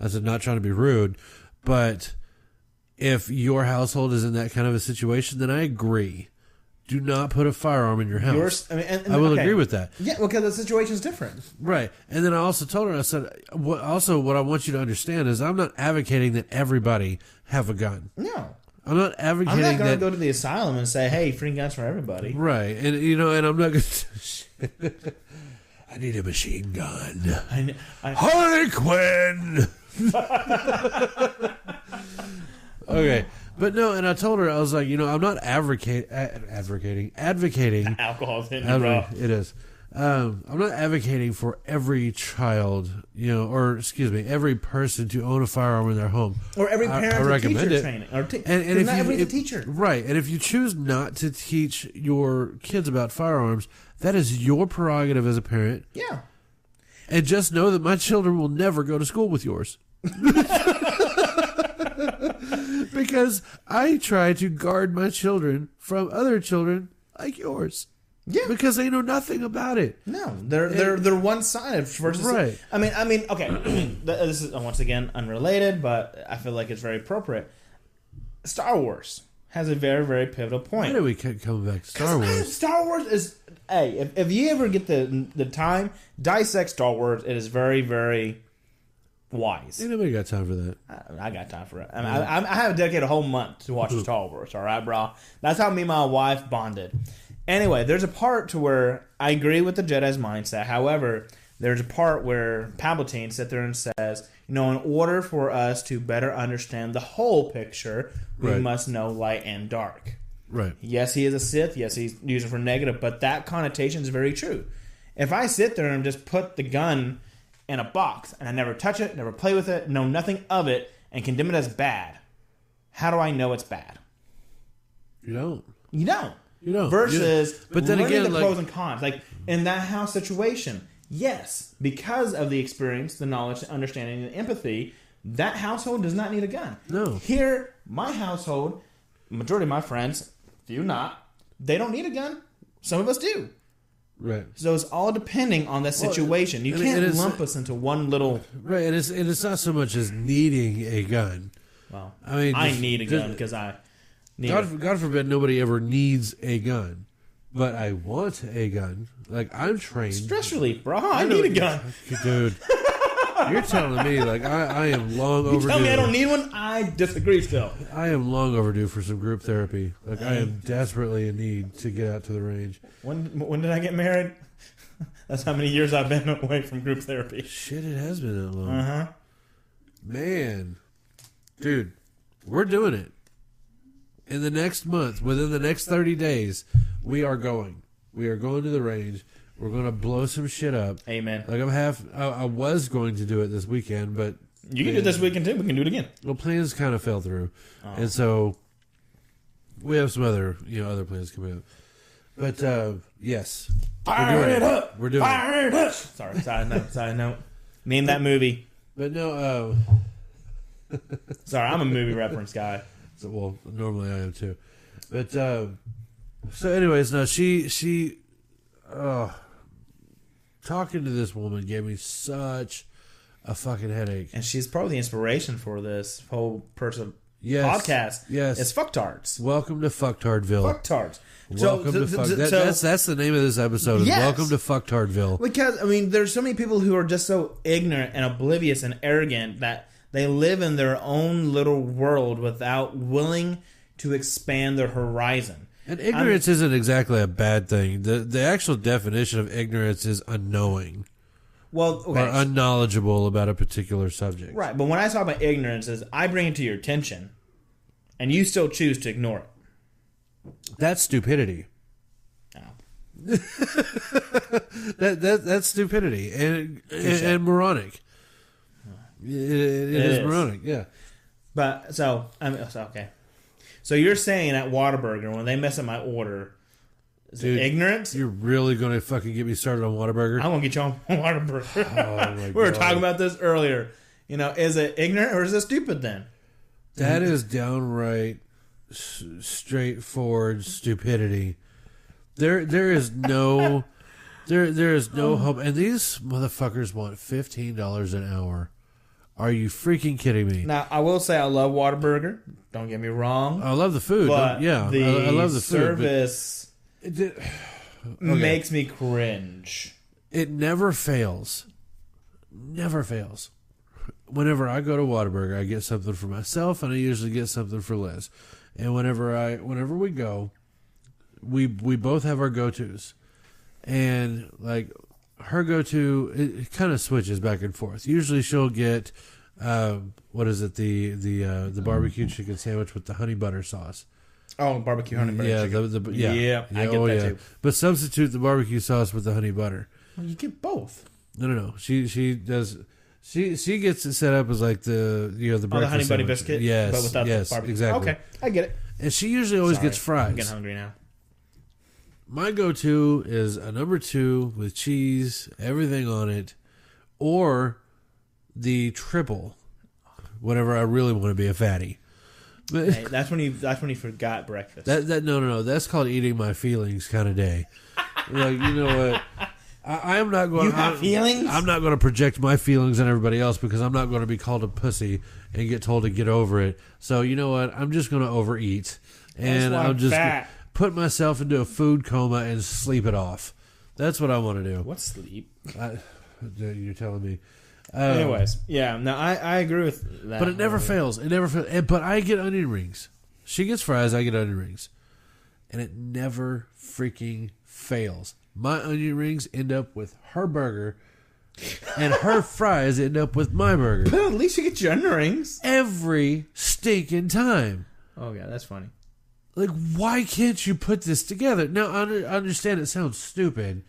I said, not trying to be rude, but if your household is in that kind of a situation, then I agree. Do not put a firearm in your house. I will agree with that. Yeah, because the situation is different. Right. And then I also told her, I said, what I want you to understand is I'm not advocating that everybody have a gun. No. I'm not advocating I'm not going to go to the asylum and say, hey, free guns for everybody. Right. And, and I'm not going to... I need a machine gun. Harley Quinn! Okay. But no, and I told her, I was like, I'm not advocating. Alcohol's hitting you, bro. It is. I'm not advocating for every child, every person to own a firearm in their home. Or every parent to recommend teacher it. Training. And if not everybody's a teacher. Right. And if you choose not to teach your kids about firearms, that is your prerogative as a parent. Yeah. And just know that my children will never go to school with yours. Because I try to guard my children from other children like yours. Yeah. Because they know nothing about it. No, they're one-sided versus right. I mean, okay. This is once again unrelated, but I feel like it's very appropriate. Star Wars has a very, very pivotal point. Why do we keep coming back to Star Wars? Star Wars is hey, if you ever get the time, dissect Star Wars. It is very, very wise. Ain't nobody got time for that. I got time for it. I mean, I have dedicated a whole month to watch Star Wars. All right, bro. That's how me and my wife bonded. Anyway, there's a part to where I agree with the Jedi's mindset. However, there's a part where Palpatine sits there and says, in order for us to better understand the whole picture, we must know light and dark. Right. Yes, he is a Sith. Yes, he's used it for negative, but that connotation is very true. If I sit there and just put the gun in a box and I never touch it, never play with it, know nothing of it, and condemn it as bad, how do I know it's bad? You don't. You don't. You know, versus but then learning again, the pros and cons. Like in that house situation, yes, because of the experience, the knowledge, the understanding, the empathy, that household does not need a gun. No. Here, my household, majority of my friends, few not, they don't need a gun. Some of us do. Right. So it's all depending on the situation. You can't lump us into one little... Right, and it's not so much as needing a gun. Well, I mean, I need a gun because I... God forbid nobody ever needs a gun, but I want a gun. Like, I'm trained. Stress relief, bro. I need a gun. Dude, you're telling me, like, I am long overdue. You tell me I don't need one? I disagree still. I am long overdue for some group therapy. Like, I am desperately in need to get out to the range. When did I get married? That's how many years I've been away from group therapy. Shit, it has been that long. Uh-huh. Man. Dude, we're doing it. In the next month, within the next 30 days, we are going. We are going to the range. We're going to blow some shit up. Amen. Like I was going to do it this weekend, but you can do it this weekend too. We can do it again. Well, plans kind of fell through, and so we have some other plans coming up. But yes, fire it up. We're doing fire it up. Sorry, side note. Name that movie. But no. Sorry, I'm a movie reference guy. So, well, normally I am too. But so, anyways, no, she talking to this woman gave me such a fucking headache. And she's probably the inspiration for this whole podcast. Yes. It's Fucktards. Welcome to Fuktardville. Fucktards. Welcome to that's the name of this episode. Yes. Welcome to Fuktardville. Because, I mean, there's so many people who are just so ignorant and oblivious and arrogant that they live in their own little world without willing to expand their horizon. And ignorance isn't exactly a bad thing. The actual definition of ignorance is unknowing. Well, okay. Or unknowledgeable about a particular subject. Right, but when I talk about ignorance, is I bring it to your attention, and you still choose to ignore it. That's stupidity. Oh. That's stupidity and moronic. It is moronic, yeah. But okay. So you're saying at Whataburger when they mess up my order, is it ignorance? You're really going to fucking get me started on Whataburger? I'm going to get you on Whataburger. Oh my God. We were talking about this earlier. Is it ignorant or is it stupid then? That is downright straightforward stupidity. There is no hope. And these motherfuckers want $15 an hour. Are you freaking kidding me? Now, I will say I love Whataburger. Don't get me wrong. I love the food. But I love the service makes me cringe. It never fails. Never fails. Whenever I go to Whataburger, I get something for myself, and I usually get something for Liz. And whenever we go, we both have our go-tos. And, like, her go-to, it kind of switches back and forth. Usually she'll get, the barbecue chicken sandwich with the honey butter sauce. Oh, barbecue honey butter chicken. Yeah, I get that too. But substitute the barbecue sauce with the honey butter. Well, you get both. No. She does. She gets it set up as like the breakfast the honey butter sandwich. biscuit. Yes, but without the barbecue. Exactly. Okay, I get it. And she usually always gets fries. I'm getting hungry now. My go-to is a number 2 with cheese, everything on it, or the triple. Whenever I really want to be a fatty. But hey, that's when you forgot breakfast. No. That's called eating my feelings kind of day. Like, you know what? I am not going. You have feelings? I'm not going to project my feelings on everybody else because I'm not going to be called a pussy and get told to get over it. So you know what? I'm just going to overeat, and I'll just put myself into a food coma and sleep it off. That's what I want to do. What's sleep? You're telling me. Anyways, yeah, no, I agree with that. But it never fails. It never fails. But I get onion rings. She gets fries, I get onion rings. And it never freaking fails. My onion rings end up with her burger, and her fries end up with my burger. But at least you get your onion rings. Every stinking time. Oh, yeah, that's funny. Like, why can't you put this together? Now, I understand it sounds stupid.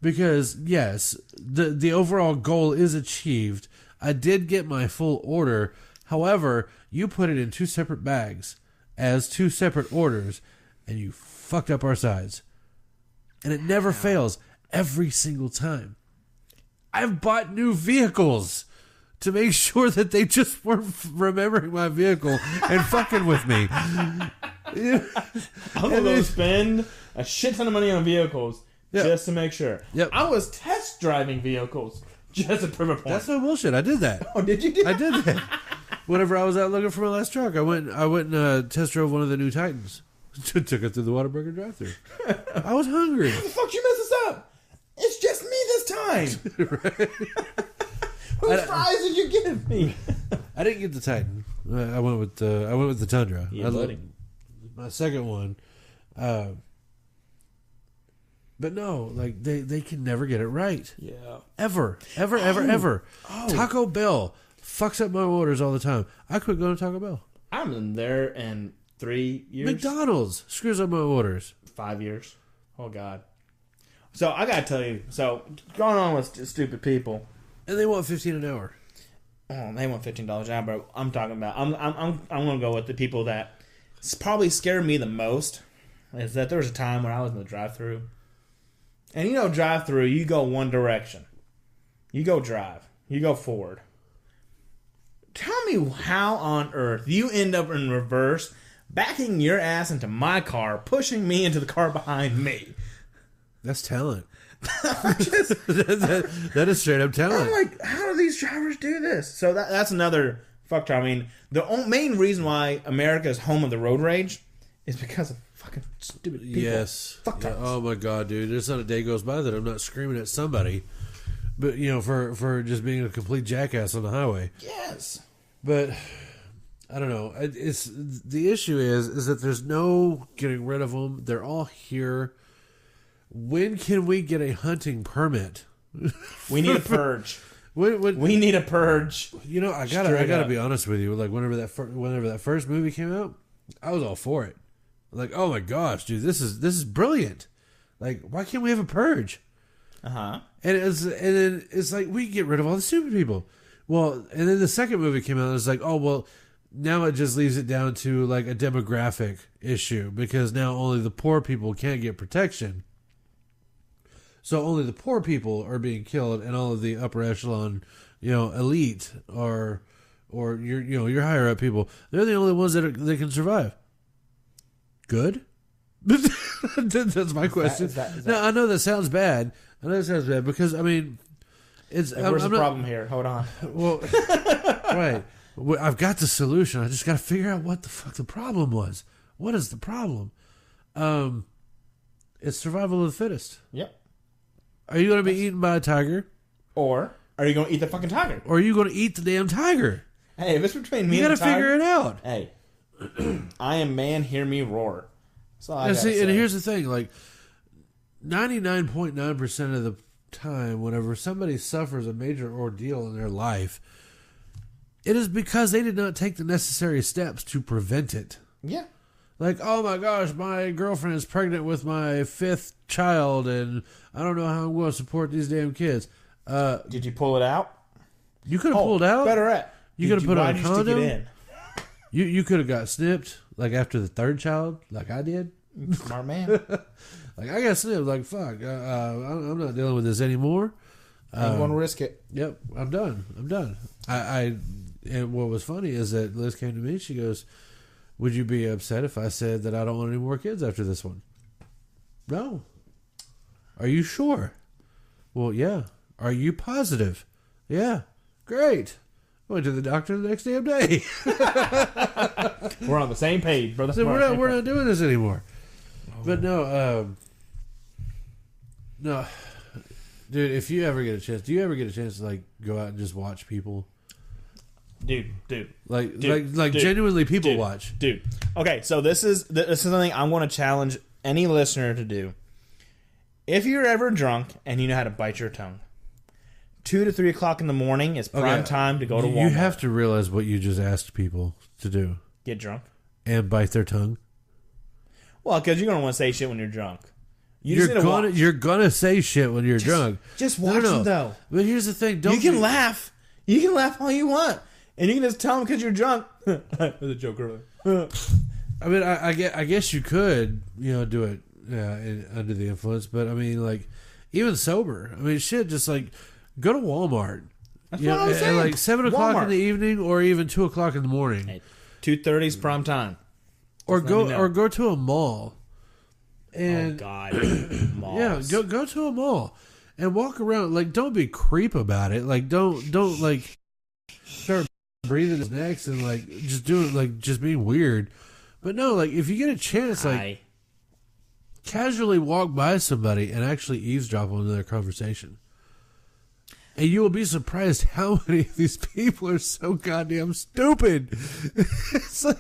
Because, yes, the overall goal is achieved. I did get my full order. However, you put it in 2 separate bags as 2 separate orders, and you fucked up our sides. And it never fails every single time. I've bought new vehicles to make sure that they just weren't remembering my vehicle and fucking with me. I'm going to go spend a shit ton of money on vehicles. Yep. Just to make sure. Yep. I was test driving vehicles just to prove a point. That's no bullshit. I did that. Oh, did you do that? I did that. Whenever I was out looking for my last truck, I went and test drove one of the new Titans. Took it through the Whataburger drive-thru. I was hungry. How the fuck you mess this up? It's just me this time. Right? Whose fries did you give me? I didn't get the Titan. I went with the Tundra. Yeah, buddy. My second one. But no, like they can never get it right. Yeah. Ever. Oh. Taco Bell fucks up my orders all the time. I quit going to Taco Bell. I haven't been there in 3 years. McDonald's screws up my orders. 5 years. Oh, God. So, I got to tell you. So, going on with stupid people. And they want $15 an hour. Oh, they want $15 an hour, but I'm talking about... I'm going to go with the people that probably scare me the most. Is that there was a time when I was in the drive-thru. And you know, drive-thru, you go one direction. You go drive. You go forward. Tell me how on earth you end up in reverse, backing your ass into my car, pushing me into the car behind me. That's talent. that is straight up talent. I'm like, how do these drivers do this? So that's another fuck job. I mean, the main reason why America is home of the road rage is because of fucking stupid people. Yes. Yeah, oh my God, dude. There's not a day goes by that I'm not screaming at somebody. But, you know, for just being a complete jackass on the highway. Yes. But, I don't know. It's the issue is that there's no getting rid of them. They're all here. When can we get a hunting permit? We need a purge. We need a purge. You know, I gotta be honest with you. Like, whenever that first movie came out, I was all for it. Like, oh my gosh, dude, this is brilliant. Like, why can't we have a purge? Uh-huh. And then it's like, we get rid of all the stupid people. Well, and then the second movie came out and it's like, oh, well, now it just leaves it down to like a demographic issue because now only the poor people can't get protection. So only the poor people are being killed and all of the upper echelon, you know, elite or your higher up people, they're the only ones that can survive. Good? That's my question. Is that? Now, I know that sounds bad. Because, I mean, where's the problem here? Hold on. Well, right. I've got the solution. I just got to figure out what the fuck the problem was. What is the problem? It's survival of the fittest. Yep. Are you going to be eaten by a tiger? Or are you going to eat the fucking tiger? Or are you going to eat the damn tiger? Hey, if it's between me and the tiger... You got to figure Hey, it out. I am man, hear me roar. That's all I gotta say. And here's the thing, like, 99.9% of the time, whenever somebody suffers a major ordeal in their life, it is because they did not take the necessary steps to prevent it. Yeah. Like, oh my gosh, my girlfriend is pregnant with my 5th child, and I don't know how I'm going to support these damn kids. Did you pull it out? You could have pulled out. Better at. You could have put on a condom. Stick it in? You could have got snipped, like after the 3rd child, like I did. Smart man. Like, I got snipped, like, fuck, I'm not dealing with this anymore. Ain't going to risk it. Yep, I'm done. And what was funny is that Liz came to me, she goes, would you be upset if I said that I don't want any more kids after this one? No. Are you sure? Well, yeah. Are you positive? Yeah. Great. Went to the doctor the next damn day. We're on the same page, brother. So we're not doing this anymore. Oh. But no, No, dude. If you ever get a chance, do you ever get a chance to like go out and just watch people? Dude. Like Dude. genuinely people Dude. watch. Dude. Okay, so this is something I'm going to challenge any listener to do. If you're ever drunk and you know how to bite your tongue, 2 to 3 o'clock in the morning is prime time to go to Walmart. You have to realize what you just asked people to do. Get drunk. And bite their tongue. Well, because you're going to want to say shit when you're drunk. You're gonna say shit when you're drunk. Just watch them, though. But here's the thing. You can laugh. You can laugh all you want. And you can just tell them because you're drunk. There's a joke earlier. I mean, I guess you could, do it under the influence. But, I mean, like, even sober. I mean, shit, just, like, go to Walmart. That's what I'm saying. At, like, 7 o'clock in the evening or even 2 o'clock in the morning. Hey, 2:30 is prime time. Or go to a mall. And, oh, God. Malls. Yeah, go to a mall. And walk around. Like, don't be creep about it. Like, don't like, start breathing his necks and, like, just doing, like, just being weird. But no, like, if you get a chance, like, casually walk by somebody and actually eavesdrop on their conversation. And you will be surprised how many of these people are so goddamn stupid. It's like,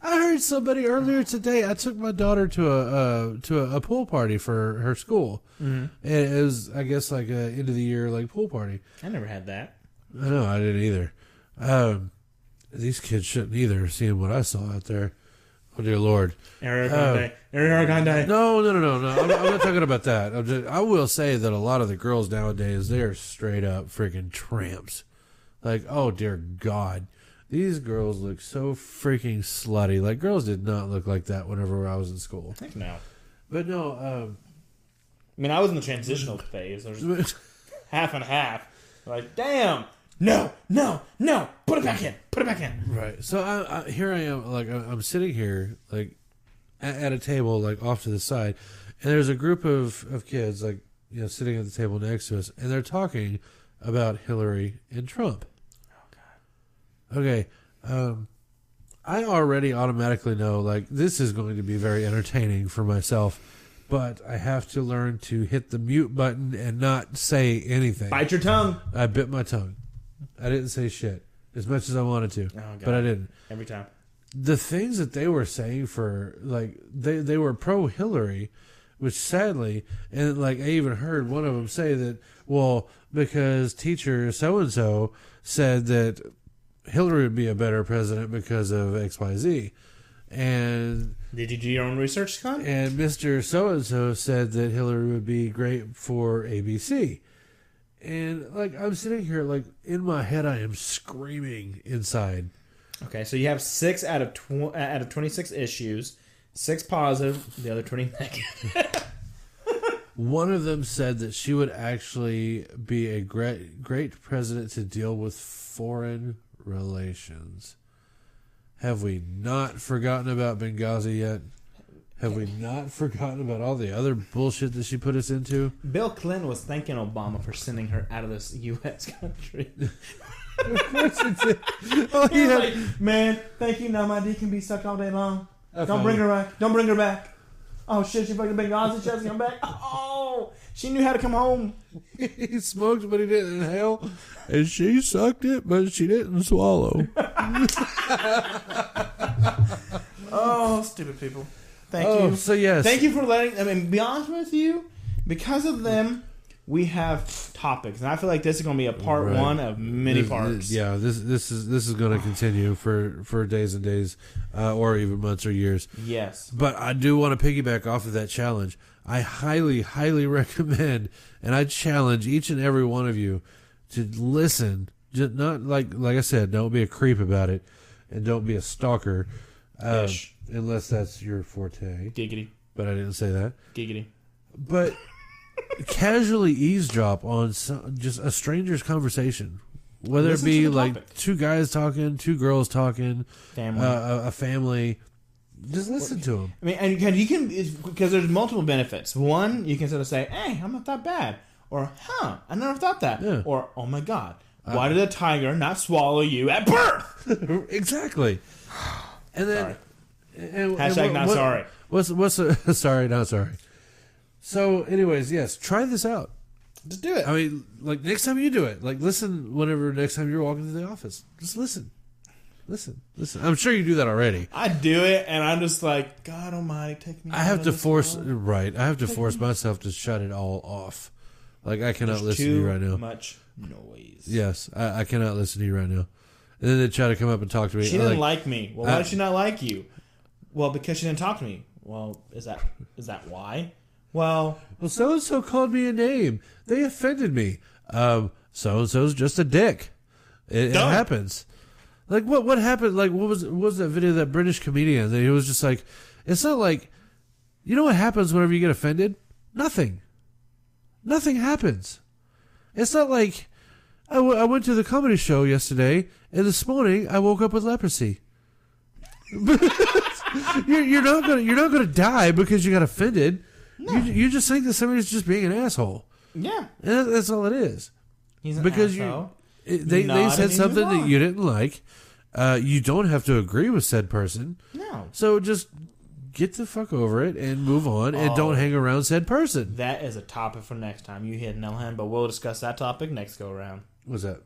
I heard somebody earlier today. I took my daughter to a pool party for her school. Mm-hmm. And it was, I guess, like a end of the year like pool party. I never had that. I know, I didn't either. These kids shouldn't either, seeing what I saw out there. Oh dear Lord, Eric Grande. No. I'm not talking about that. I will say that a lot of the girls nowadays, they are straight up freaking tramps. Like, oh dear God. These girls look so freaking slutty. Like, girls did not look like that whenever I was in school. Heck no. But no, I mean, I was in the transitional phase. There was half and half. Like, damn, no, put it back in. Right. So here I am, like, I'm sitting here, like, at a table, like, off to the side, and there's a group of kids, like, sitting at the table next to us, and they're talking about Hillary and Trump. Okay, I already automatically know, like, this is going to be very entertaining for myself, but I have to learn to hit the mute button and not say anything. Bite your tongue. I bit my tongue. I didn't say shit as much as I wanted to, but I didn't. Every time. The things that they were saying for, like, they were pro-Hillary, which sadly, and, like, I even heard one of them say that, well, because teacher so-and-so said that Hillary would be a better president because of XYZ. And did you do your own research, Scott? And Mr. So-and-so said that Hillary would be great for ABC. And, like, I'm sitting here, like, in my head, I am screaming inside. Okay, so you have 6 out of 26 issues, 6 positive, the other 20 negative. One of them said that she would actually be a great president to deal with foreign relations. Have we not forgotten about Benghazi yet? Have we not forgotten about all the other bullshit that she put us into? Bill Clinton was thanking Obama for sending her out of this U.S. country. Of course it did. Oh, he was like, man, thank you. Now my D can be sucked all day long. Don't bring her back. Oh shit, she fucking Benghazi. She has to come back. Oh, she knew how to come home. He smoked, but he didn't inhale. And she sucked it, but she didn't swallow. Oh, stupid people. Thank you. So yes. Thank you for letting, be honest with you, because of them, we have topics. And I feel like this is going to be a part one of many parts. This is going to continue for days and days, or even months or years. Yes. But I do want to piggyback off of that challenge. I highly, highly recommend, and I challenge each and every one of you to listen. Just not like I said, don't be a creep about it, and don't be a stalker. Unless that's your forte. Giggity. But I didn't say that. Giggity. But casually eavesdrop on just a stranger's conversation. Whether it be like 2 guys talking, 2 girls talking, a family. Just listen to them. I mean, and you can, because there's multiple benefits. One, you can sort of say, hey, I'm not that bad. Or, I never thought that. Yeah. Or, oh my God, why did a tiger not swallow you at birth? Exactly. And then... Sorry. Hashtag not sorry. What's sorry, not sorry. So, anyways, yes, try this out. Just do it. I mean, like, next time you do it, like, listen whenever next time you're walking to the office. Just listen. Listen. I'm sure you do that already. I do it, and I'm just like, God almighty, take me I have to force, world. right, I have to force myself to shut it all off. Like, I cannot listen to you right now. Too much noise. Yes, I cannot listen to you right now. And then they try to come up and talk to me. She didn't like me. Well, why did she not like you? Well, because she didn't talk to me. Well, is that why? Well, so-and-so called me a name. They offended me. So-and-so's just a dick. It happens. Like, what happened? Like, what was that video of that British comedian that he was just like, it's not like, you know what happens whenever you get offended? Nothing happens. It's not like, I went to the comedy show yesterday, and this morning I woke up with leprosy. you're not gonna die because you got offended. No. You just think that somebody's just being an asshole. Yeah, and that's all it is. He's an because asshole. They said something that you didn't like. You don't have to agree with said person. No. So just get the fuck over it and move on, and don't hang around said person. That is a topic for next time. You hit nail hand, but we'll discuss that topic next go around. What's that?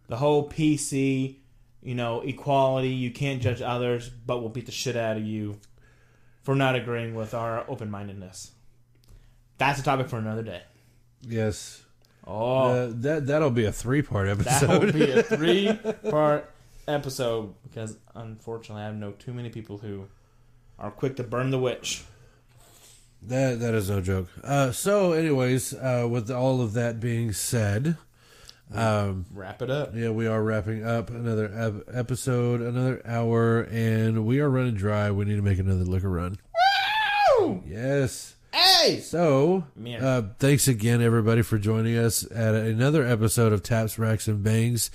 The whole PC, equality. You can't judge others, but we'll beat the shit out of you for not agreeing with our open-mindedness. That's a topic for another day. Yes. Oh, that'll be a 3-part episode. That'll be a 3-part episode because unfortunately I know too many people who are quick to burn the witch. That is no joke. So, anyways, with all of that being said, wrap it up. Yeah, we are wrapping up another episode, another hour, and we are running dry. We need to make another liquor run. Woo! Yes. Hey! So, thanks again, everybody, for joining us at another episode of Taps, Racks, and Bangs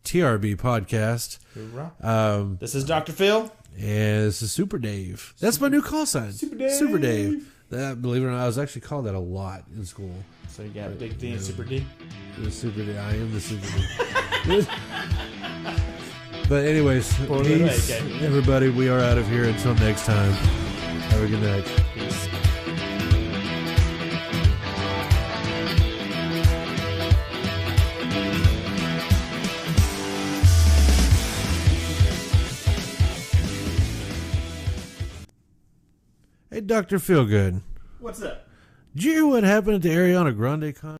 TRB podcast. Hoorah. This is Dr. Phil. And this is Super Dave. That's my new call sign. Super Dave. Believe it or not, I was actually called that a lot in school. So you got Big D and Super D? The Super D. I am the Super D. But anyways, peace, everybody. We are out of here. Until next time. Have a good night. Peace. Hey, Dr. Feelgood. What's up? Did you hear what happened at the Ariana Grande concert?